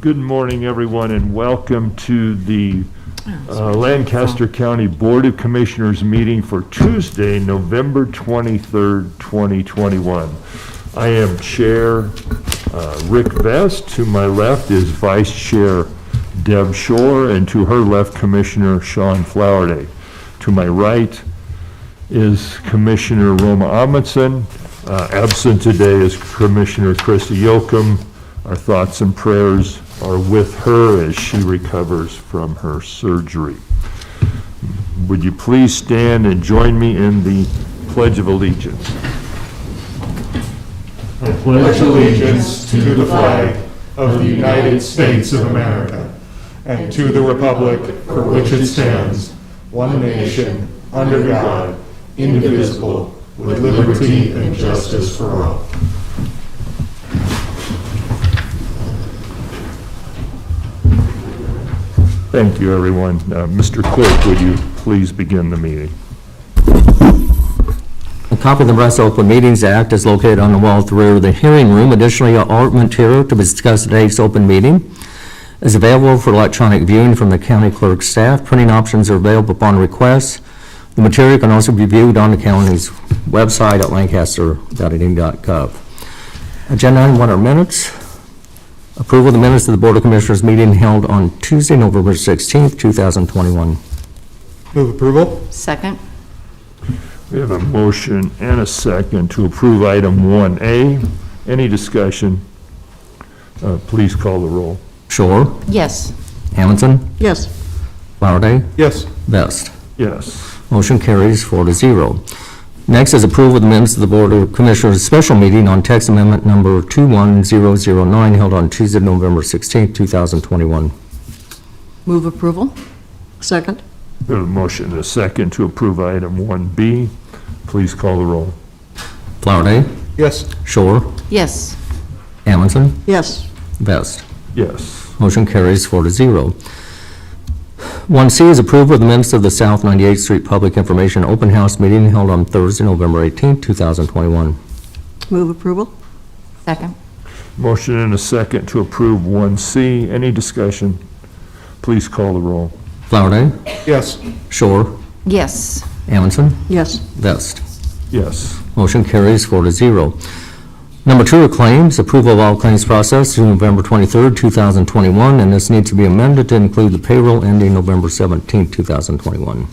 Good morning, everyone, and welcome to the Lancaster County Board of Commissioners meeting for Tuesday, November 23rd, 2021. I am Chair Rick Vest. To my left is Vice Chair Deb Shore, and to her left, Commissioner Sean Flowerday. To my right is Commissioner Roma Amundsen. Absent today is Commissioner Krista Yoakum. Our thoughts and prayers are with her as she recovers from her surgery. Would you please stand and join me in the Pledge of Allegiance? I pledge allegiance to the flag of the United States of America and to the republic for which it stands, one nation, under God, indivisible, with liberty and justice for all. Thank you, everyone. Mr. Clerk, would you please begin the meeting? A copy of the Nebraska Open Meetings Act is located on the wall at the rear of the hearing room. Additionally, all material to be discussed at today's open meeting is available for electronic viewing from the county clerk staff. Printing options are available upon request. The material can also be viewed on the county's website at lancaster.edu.gov. Agenda item 1 are minutes. Approval of the minutes of the Board of Commissioners meeting held on Tuesday, November 16th, 2021. Move approval. Second. We have a motion and a second to approve item 1A. Any discussion? Please call the roll. Shore, Yes. Hamilton, Yes. Flowerday, Yes. Vest. Yes. Motion carries 4-0. Next is approval of the minutes of the Board of Commissioners special meeting on text amendment number 21009 held on Tuesday, November 16th, 2021. Move approval. Second. We have a motion and a second to approve item 1B. Please call the roll. Flowerday, Yes. Shore, Yes. Hamilton, Yes. Vest. Yes. Motion carries 4-0. 1C is approval of the minutes of the South 98th Street Public Information Open House meeting held on Thursday, November 18th, 2021. Move approval. Second. Motion and a second to approve 1C. Any discussion? Please call the roll. Flowerday, Yes. Shore, Yes. Amundsen, Yes. Vest. Yes. Motion carries 4-0. Number 2 are claims. Approval of all claims processed through November 23rd, 2021, and this needs to be amended to include the payroll ending November 17th, 2021.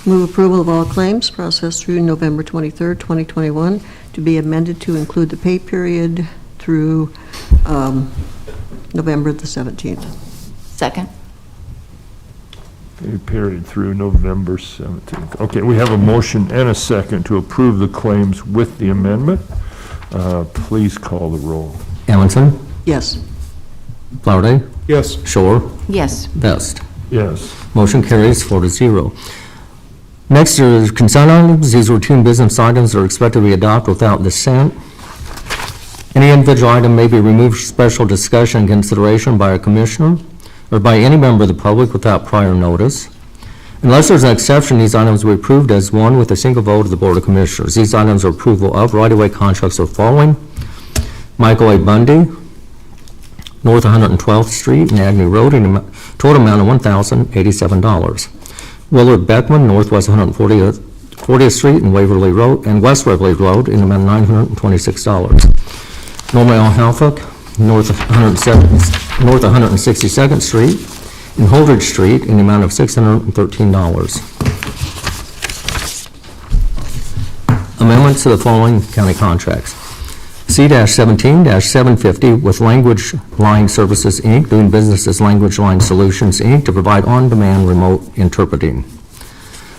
Move approval of all claims processed through November 23rd, 2021, to be amended to include the pay period through November the 17th. Second. Pay period through November 17th. Okay, we have a motion and a second to approve the claims with the amendment. Please call the roll. Amundsen, Yes. Flowerday, Yes. Shore, Yes. Vest. Yes. Motion carries 4-0. Next are consent items. These routine business items are expected to be adopted without dissent. Any individual item may be removed for special discussion and consideration by a commissioner or by any member of the public without prior notice. Unless there's an exception, these items will be approved as one with a single vote of the Board of Commissioners. These items are approval of right-of-way contracts are following: Michael A. Bundy, North 112th Street and Agnew Road, in a total amount of $1,087. Willard Beckman, Northwest 140th Street and Waverly Road and West Waverly Road, in the amount of $926. Norma L. Halfuck, North 162nd Street and Holdridge Street, in the amount of $613. Amendments to the following county contracts: C-17-750 with Language Line Services, Inc., doing business as Language Line Solutions, Inc., to provide on-demand remote interpreting.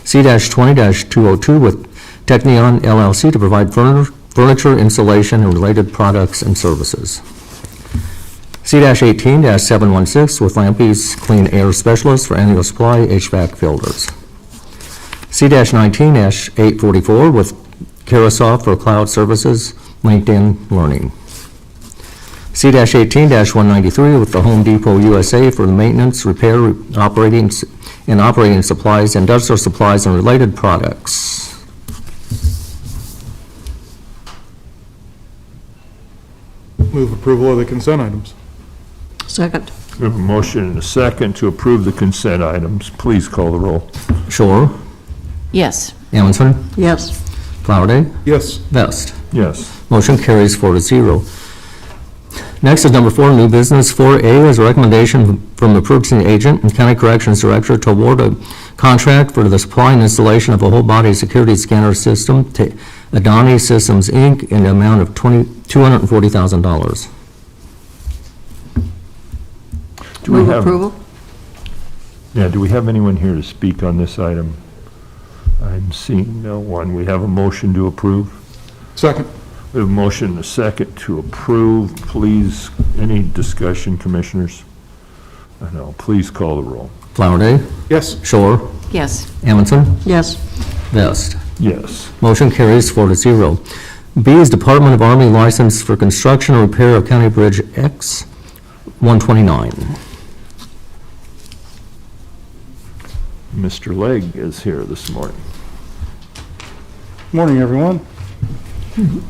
C-20-202 with Technion LLC to provide furniture installation and related products and services. C-18-716 with Lampe's Clean Air Specialist for annual supply HVAC filters. C-19-844 with Carasoft for cloud services, LinkedIn Learning. C-18-193 with the Home Depot USA for the maintenance, repair, operating supplies, industrial supplies, and related products. Move approval of the consent items. Second. We have a motion and a second to approve the consent items. Please call the roll. Shore, Yes. Amundson, Yes. Flowerday, Yes. Vest. Yes. Motion carries 4-0. Next is number 4, new business. 4A is a recommendation from the purchasing agent and county corrections director to award a contract for the supply and installation of a whole-body security scanner system to Adani Systems, Inc. in the amount of $240,000. Do we Move have- approval. Yeah, do we have anyone here to speak on this item? I'm seeing no one. We have a motion to approve. Second. We have a motion and a second to approve. Please, any discussion, commissioners? No, please call the roll. Flowerday, Yes. Shore, Yes. Amundson, Yes. Vest. Yes. Motion carries 4-0. B is Department of Army license for construction and repair of County Bridge X 129. Mr. Legg is here this morning. Morning, everyone.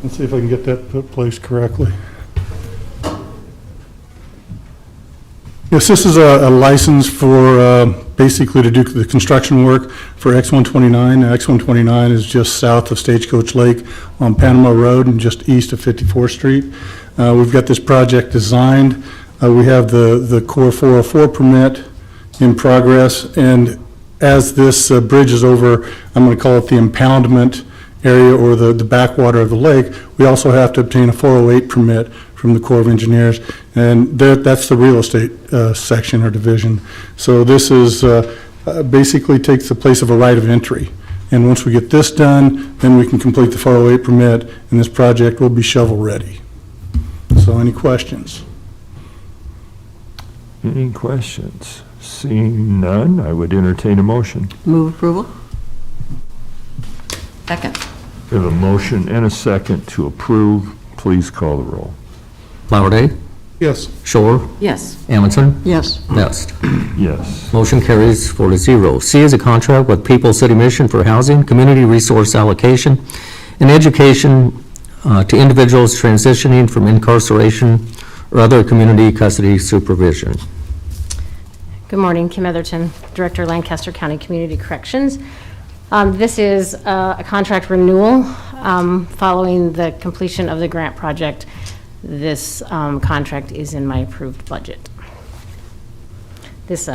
Let's see if I can get that put placed correctly. Yes, this is a license for basically to do the construction work for X129. X129 is just south of Stagecoach Lake on Panama Road and just east of 54th Street. We've got this project designed. We have the Core 404 permit in progress, and as this bridge is over, I'm going to call it the impoundment area or the backwater of the lake, we also have to obtain a 408 permit from the Corps of Engineers, and that's the real estate section or division. So this is basically takes the place of a right of entry. And once we get this done, then we can complete the 408 permit, and this project will be shovel-ready. So any questions? Any questions? Seeing none, I would entertain a motion. Move approval. Second. We have a motion and a second to approve. Please call the roll. Flowerday, Yes. Shore, Yes. Amundson, Yes. Vest. Yes. Motion carries 4-0. C is a contract with People's City Mission for housing, community resource allocation, and education to individuals transitioning from incarceration or other community custody supervision. Good morning, Kim Etherton, Director, Lancaster County Community Corrections. This is a contract renewal following the completion of the grant project. This contract is in my approved budget. This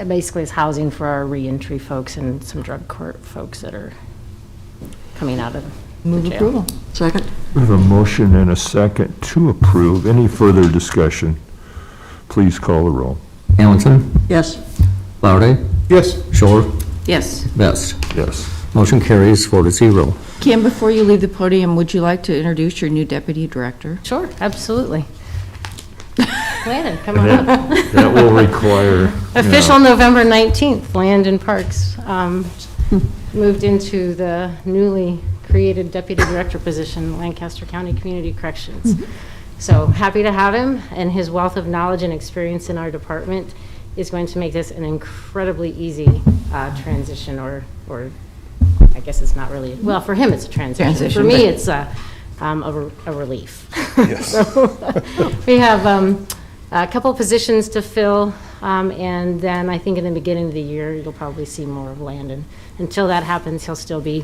basically is housing for our reentry folks and some drug court folks that are coming out of Move the jail. approval. Second. We have a motion and a second to approve. Any further discussion? Please call the roll. Amundson, Yes. Flowerday, Yes. Shore, Yes. Vest. Yes. Motion carries 4-0. Kim, before you leave the podium, would you like to introduce your new deputy director? Sure, absolutely. Landon, come on And up. that will require. Official November 19th, Landon Parks moved into the newly created Deputy Director position, Lancaster County Community Corrections. So happy to have him, and his wealth of knowledge and experience in our department is going to make this an incredibly easy transition, or I guess it's not really, well, for him it's a transition. Transition, For me, but- it's a relief. So, we have a couple of positions to fill, and then I think in the beginning of the year, you'll probably see more of Landon. Until that happens, he'll still be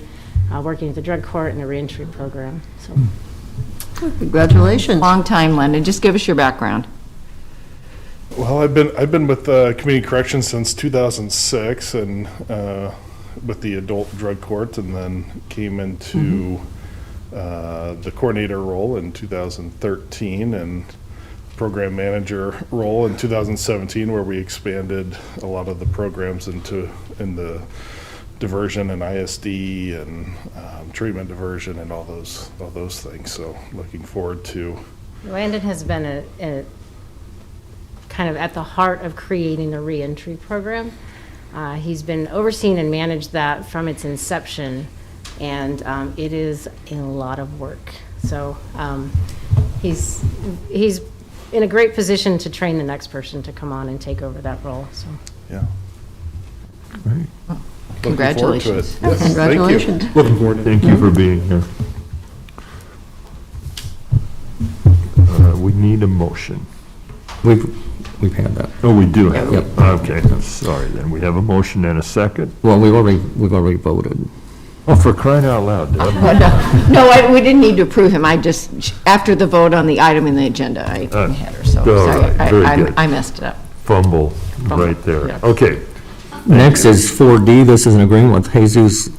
working at the drug court and the reentry program, so. Congratulations. Long time, Landon. Just give us your background. Well, I've been with community corrections since 2006, and with the adult drug court, and then came into the coordinator role in 2013, and program manager role in 2017, where we expanded a lot of the programs in the diversion and ISD and treatment diversion and all those things. So looking forward to. Landon has been a kind of at the heart of creating the reentry program. He's been overseeing and managed that from its inception, and it is a lot of work. So he's in a great position to train the next person to come on and take over that role. So. Yeah. Great. Looking forward to it. Congratulations. Yes, thank you. Congratulations. Looking forward to it. Thank you for being here. We need a motion. We've had that. Oh, we do have, Yep. okay, sorry then. We have a motion and a second. Well, we've already voted. Oh, for crying out loud, Deb. We didn't need to approve him. I just, after the vote on the item in the agenda, I had her, so all sorry. right, very good. I messed it up. Fumble right there. yeah. Okay, Next is 4D. This is an agreement with Jesus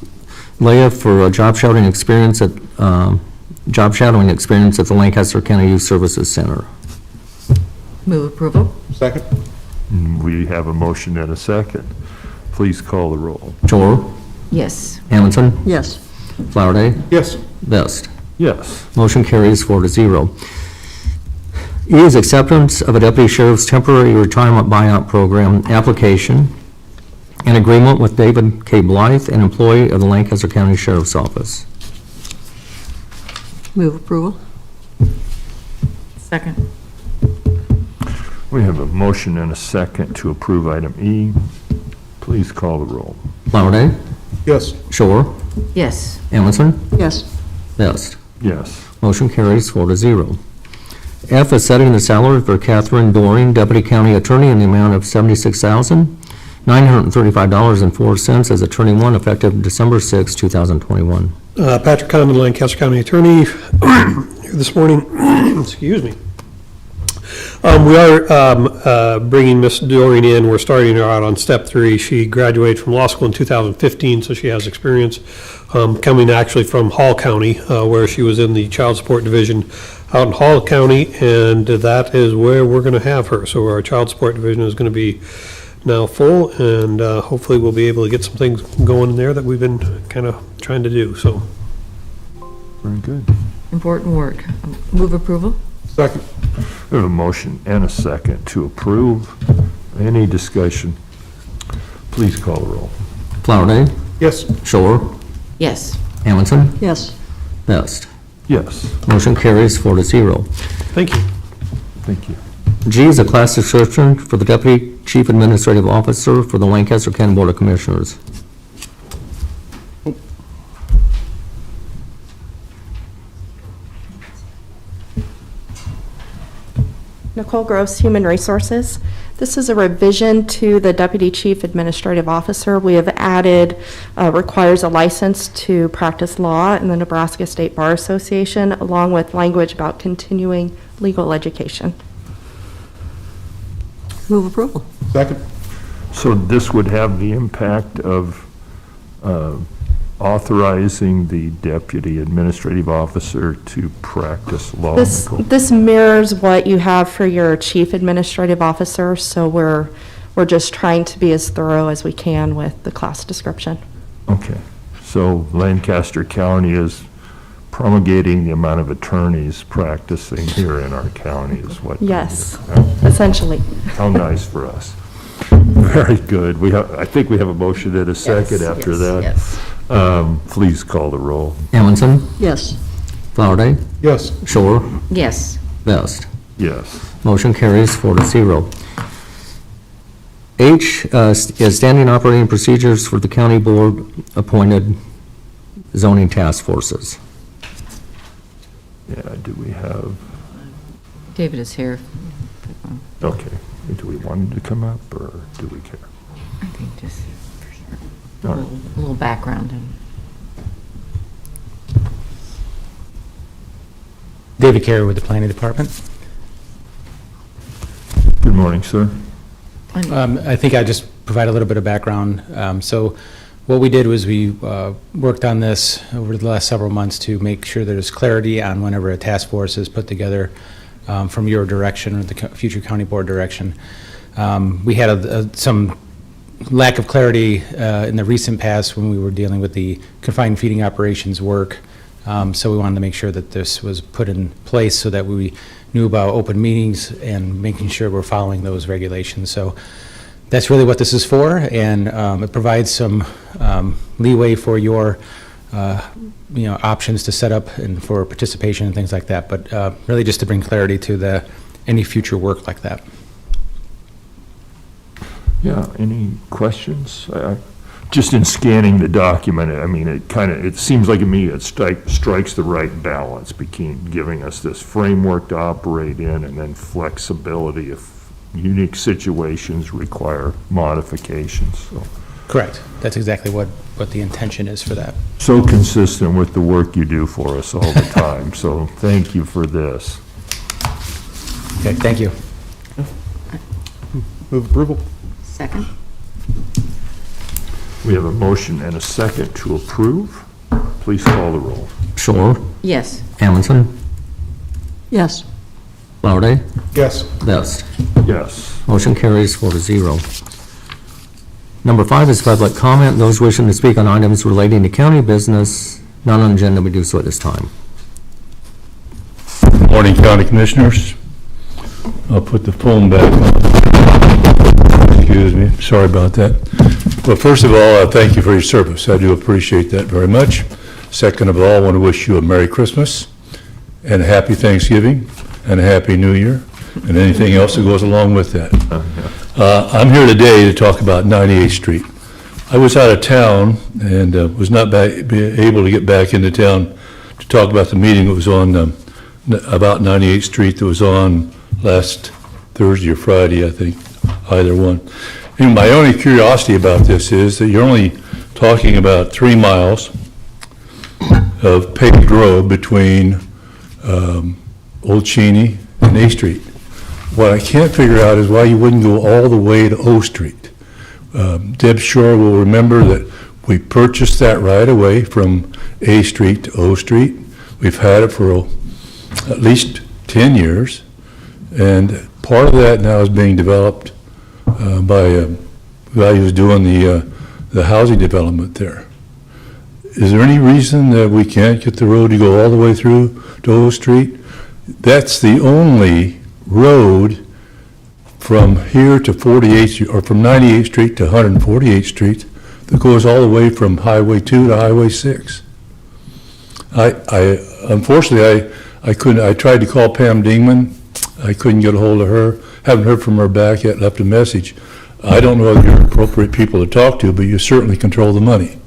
Leah for a job shadowing experience at the Lancaster County Youth Services Center. Move approval? Second? we have a motion and a second. Please call the roll. Shore, Yes. Amundson, Yes. Flowerday, Yes. Vest. Yes. Motion carries 4-0. E is acceptance of a deputy sheriff's temporary retirement buyout program application and agreement with David K. Blythe, an employee of the Lancaster County Sheriff's Office. Move approval. Second. We have a motion and a second to approve item E. Please call the roll. Flowerday, Yes. Shore, Yes. Amundson, Yes. Vest. Yes. Motion carries 4-0. F is setting the salary for Catherine Doring, Deputy County Attorney, in the amount of $76,935.04 as Attorney 1, effective December 6, 2021. Patrick Condon, Lancaster County Attorney, here this morning. Excuse me. We are bringing Miss Doring in. We're starting her out on step 3. She graduated from law school in 2015, so she has experience coming actually from Hall County, where she was in the child support division out in Hall County, and that is where we're going to have her. So our child support division is going to be now full, and hopefully we'll be able to get some things going in there that we've been kind of trying to do, so. Very good. Important work. Move approval? Second? We have a motion and a second to approve. Any discussion? Please call the roll. Flowerday, Yes. Shore, Yes. Amundson, Yes. Vest. Yes. Motion carries 4-0. Thank you. Thank you. G is a class description for the Deputy Chief Administrative Officer for the Lancaster County Board of Commissioners. Nicole Gross, Human Resources. This is a revision to the Deputy Chief Administrative Officer. We have added, requires a license to practice law in the Nebraska State Bar Association, along with language about continuing legal education. Move approval. Second? So this would have the impact of authorizing the deputy administrative officer to practice law. This mirrors what you have for your Chief Administrative Officer, so we're just trying to be as thorough as we can with the class description. Okay, so Lancaster County is promulgating the amount of attorneys practicing here in our county is what? Yes, Yeah. essentially. How nice for us. Very good. I think we have a motion and a second after that. Yes. Please call the roll. Amundson, Yes. Flowerday, Yes. Shore, Yes. Vest. Yes. Motion carries 4-0. H is standing operating procedures for the county board appointed zoning task forces. Yeah, do we have, David is here. okay, do we want him to come up, or do we care? I think just a All right. little background. David Carey with the Planning Department. Good morning, sir. I think I just provide a little bit of background. So what we did was we worked on this over the last several months to make sure there's clarity on whenever a task force is put together from your direction or the future county board direction. We had some lack of clarity in the recent past when we were dealing with the confined feeding operations work. So we wanted to make sure that this was put in place so that we knew about open meetings and making sure we're following those regulations. So that's really what this is for, and it provides some leeway for your options to set up and for participation and things like that, but really just to bring clarity to any future work like that. Yeah, any questions? Just in scanning the document, I mean, it seems like to me it strikes the right balance between giving us this framework to operate in and then flexibility if unique situations require modifications, so. Correct. That's exactly what the intention is for that. So consistent with the work you do for us all the time, so thank you for this. Okay, thank you. Move approval. Second? We have a motion and a second to approve. Please call the roll. Shore, Yes. Amundson, Yes. Flowerday, Yes. Vest. Yes. Motion carries 4-0. Number 5 is public comment. Those wishing to speak on items relating to county business not on agenda may do so at this time. Morning, County Commissioners. I'll put the phone back on. Excuse me, sorry about that. Well, first of all, thank you for your service. I do appreciate that very much. Second of all, I want to wish you a Merry Christmas and a Happy Thanksgiving and a Happy New Year and anything else that goes along with that. I'm here today to talk about 98th Street. I was out of town and was not able to get back into town to talk about the meeting that was on about 98th Street that was on last Thursday or Friday, I think, either one. And my only curiosity about this is that you're only talking about 3 miles of paved road between Old Cheney and A Street. What I can't figure out is why you wouldn't go all the way to O Street. Deb Shore will remember that we purchased that right away from A Street to O Street. We've had it for at least 10 years, and part of that now is being developed by a guy who's doing the housing development there. Is there any reason that we can't get the road to go all the way through to O Street? That's the only road from here to 48th, or from 98th Street to 148th Street that goes all the way from Highway 2 to Highway 6. Unfortunately, I couldn't, I tried to call Pam Dingman. I couldn't get a hold of her. Haven't heard from her back yet, left a message. I don't know whether you're appropriate people to talk to, but you certainly control the money.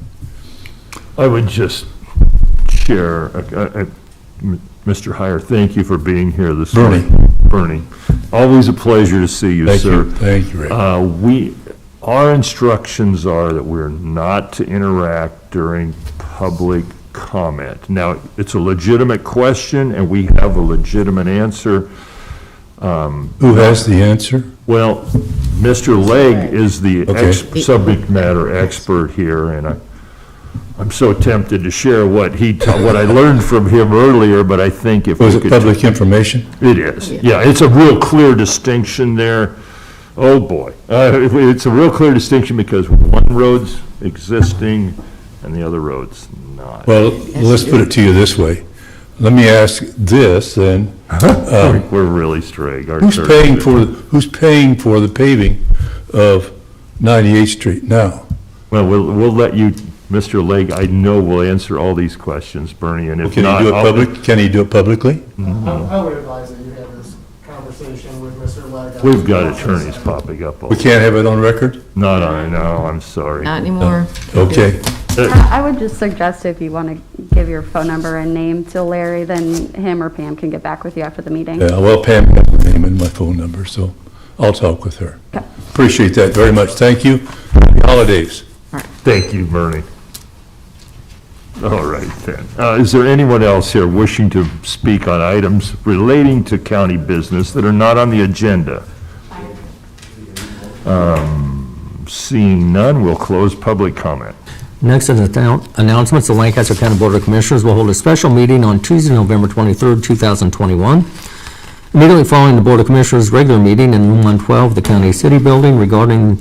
I would just share, Mr. Heyer, thank you for being here this morning. Bernie, always a pleasure to see you, sir. Thank you, Rick. Our instructions are that we're not to interact during public comment. Now, it's a legitimate question, and we have a legitimate answer. Who has the answer? Well, Mr. Legg is the Okay. subject matter expert here, and I'm so tempted to share what I learned from him earlier, but I think if we Was could. it public information? It is, yeah, it's a real clear distinction there. Oh, boy. It's a real clear distinction because one road's existing and the other road's not. Well, let's put it to you this way. Let me ask this then. We're really straight. Who's paying for the paving of 98th Street now? Well, we'll let you, Mr. Legg, I know will answer all these questions, Bernie, and if Can not. he do it public? Can he do it publicly? I would advise that you have this conversation with Mr. Legg. We've got attorneys popping up. We can't have it on record? Not on, no, I'm sorry. Not anymore. Okay. I would just suggest if you want to give your phone number and name to Larry, then him or Pam can get back with you after the meeting. Yeah, well, Pam has my name and my phone number, so I'll talk with her. Okay. Appreciate that very much. Thank you. Happy holidays. Thank you, Bernie. All right, then. Is there anyone else here wishing to speak on items relating to county business that are not on the agenda? Seeing none, we'll close public comment. Next is announcements. The Lancaster County Board of Commissioners will hold a special meeting on Tuesday, November 23rd, 2021. Immediately following the Board of Commissioners' regular meeting in Room 112, the County City Building, regarding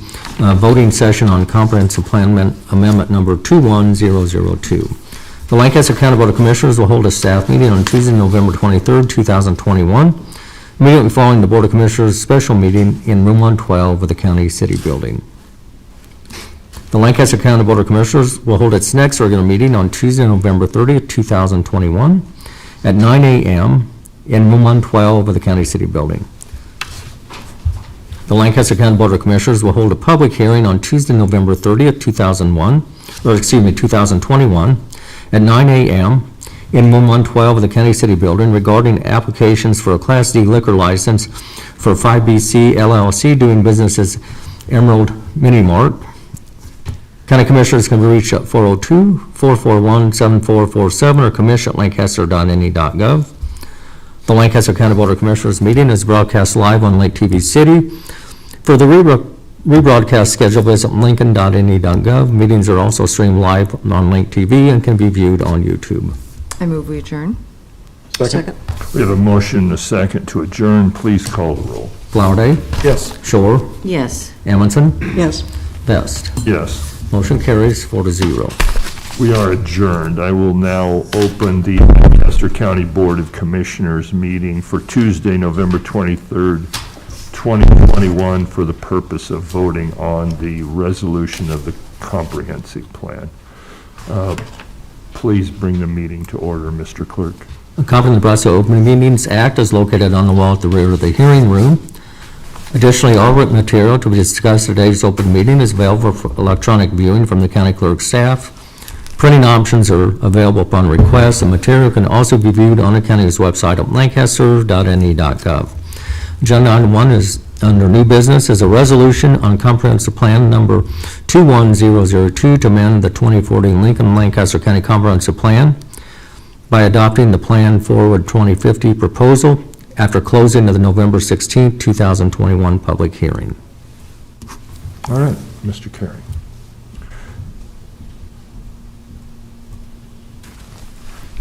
voting session on Comprehensive Plan Amendment Number 21002. The Lancaster County Board of Commissioners will hold a staff meeting on Tuesday, November 23rd, 2021, immediately following the Board of Commissioners' special meeting in Room 112 of the County City Building. The Lancaster County Board of Commissioners will hold its next regular meeting on Tuesday, November 30th, 2021, at 9 a.m. in Room 112 of the County City Building. The Lancaster County Board of Commissioners will hold a public hearing on Tuesday, November 30th, 2021, at 9 a.m. in Room 112 of the County City Building regarding applications for a Class D liquor license for 5BC LLC doing business as Emerald Mini Mart. County Commissioners can be reached at 402-441-7447 or commission@lancaster.ne.gov. The Lancaster County Board of Commissioners meeting is broadcast live on Lake TV City. For the rebroadcast schedule, visit lincoln.ne.gov. Meetings are also streamed live on Link TV and can be viewed on YouTube. I move we adjourn. Second. We have a motion and a second to adjourn. Please call the roll. Flowerday, Yes. Shore, Yes. Amundson, Yes. Vest. Yes. Motion carries 4-0. We are adjourned. I will now open the Lancaster County Board of Commissioners meeting for Tuesday, November 23rd, 2021, for the purpose of voting on the resolution of the comprehensive plan. Please bring the meeting to order, Mr. Clerk. A copy of the Nebraska Open Meetings Act is located on the wall at the rear of the hearing room. Additionally, all written material to be discussed at today's open meeting is available for electronic viewing from the county clerk's staff. Printing options are available upon request. The material can also be viewed on the county's website at lancaster.ne.gov. Agenda item 1 is under new business is a resolution on comprehensive plan number 21002 to amend the 2014 Lincoln-Lancaster County Comprehensive Plan by adopting the Plan Forward 2050 proposal after closing of the November 16, 2021 public hearing. All right, Mr. Carey.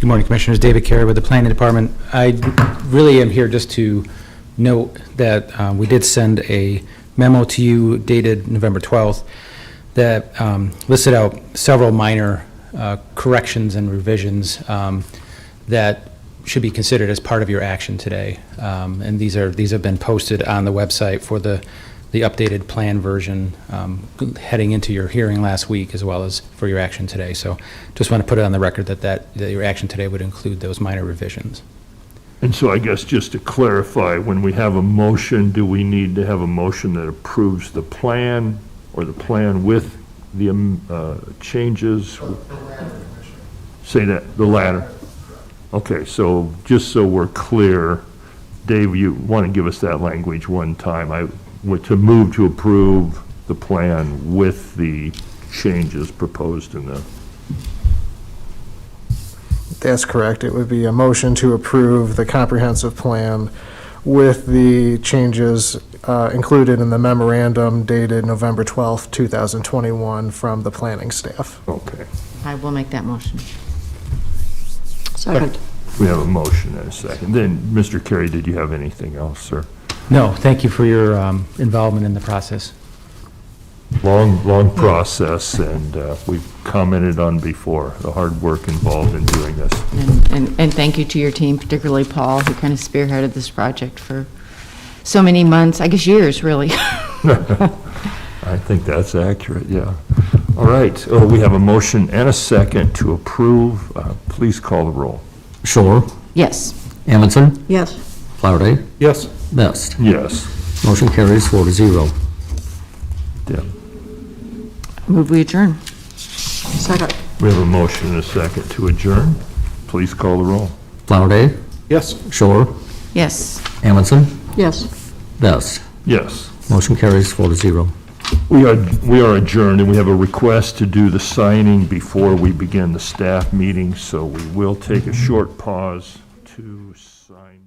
Good morning, Commissioners. David Carey with the Planning Department. I really am here just to note that we did send a memo to you dated November 12th that listed out several minor corrections and revisions that should be considered as part of your action today. And these have been posted on the website for the updated plan version heading into your hearing last week, as well as for your action today. So just want to put it on the record that your action today would include those minor revisions. And so I guess just to clarify, when we have a motion, do we need to have a motion that approves the plan or the plan with the changes? Say that, the latter. Okay, so just so we're clear, Dave, you want to give us that language one time. To move to approve the plan with the changes proposed in the... That's correct. It would be a motion to approve the comprehensive plan with the changes included in the memorandum dated November 12th, 2021 from the planning staff. Okay. I will make that motion. Second. We have a motion and a second. Then, Mr. Carey, did you have anything else, sir? No, thank you for your involvement in the process. Long process, and we've commented on before, the hard work involved in doing this. And thank you to your team, particularly Paul, who kind of spearheaded this project for so many months, I guess years, really. I think that's accurate, yeah. All right, we have a motion and a second to approve. Please call the roll. Shore, Yes. Amundson, Yes. Flowerday, Yes. Vest. Yes. Motion carries 4-0. Deb. Move we adjourn. Second. We have a motion and a second to adjourn. Please call the roll. Flowerday, Yes. Shore, Yes. Amundson, Yes. Vest. Yes. Motion carries 4-0. We are adjourned, and we have a request to do the signing before we begin the staff meeting, so we will take a short pause to sign.